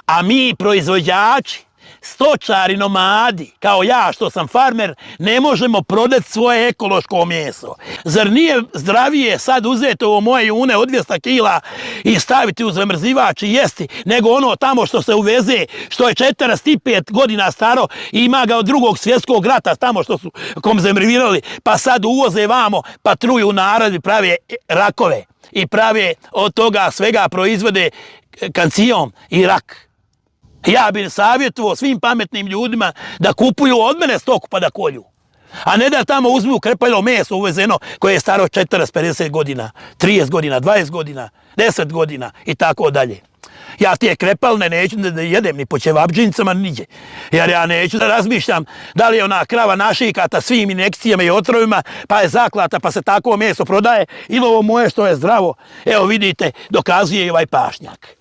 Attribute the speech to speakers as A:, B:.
A: A mi proizvođači, stočari, nomadi, kao ja što sam farmer, ne možemo prodati svoje ekološko meso. Zar nije zdravije sad uzeti ovo moje june od 200 kila i staviti u zamrzivač i jesti, nego ono tamo što se uveze, što je 45 godina staro i ima ga od Drugog svjetskog rata, tamo što su konzervirali, pa sad uvoze vamo, pa truju narod i prave rakove i prave od toga svega proizvode kancijon i rak. Ja bih savjetovao svim pametnim ljudima da kupuju od mene stoku pa da kolju. A ne da tamo uzmu krpeljo meso uvezeno koje je staro 40-50 godina, 30 godina, 20 godina, 10 godina i tako dalje. Ja tije krepalne neću da jedem ni po ćevabdžinicama niđe. Jer ja neću da razmišljam da li je ona krava našikata svim injekcijama i otrovima, pa je zaklata, pa se tako meso prodaje, ili ovo moje što je zdravo. Evo vidite, dokazuje i ovaj pašnjak.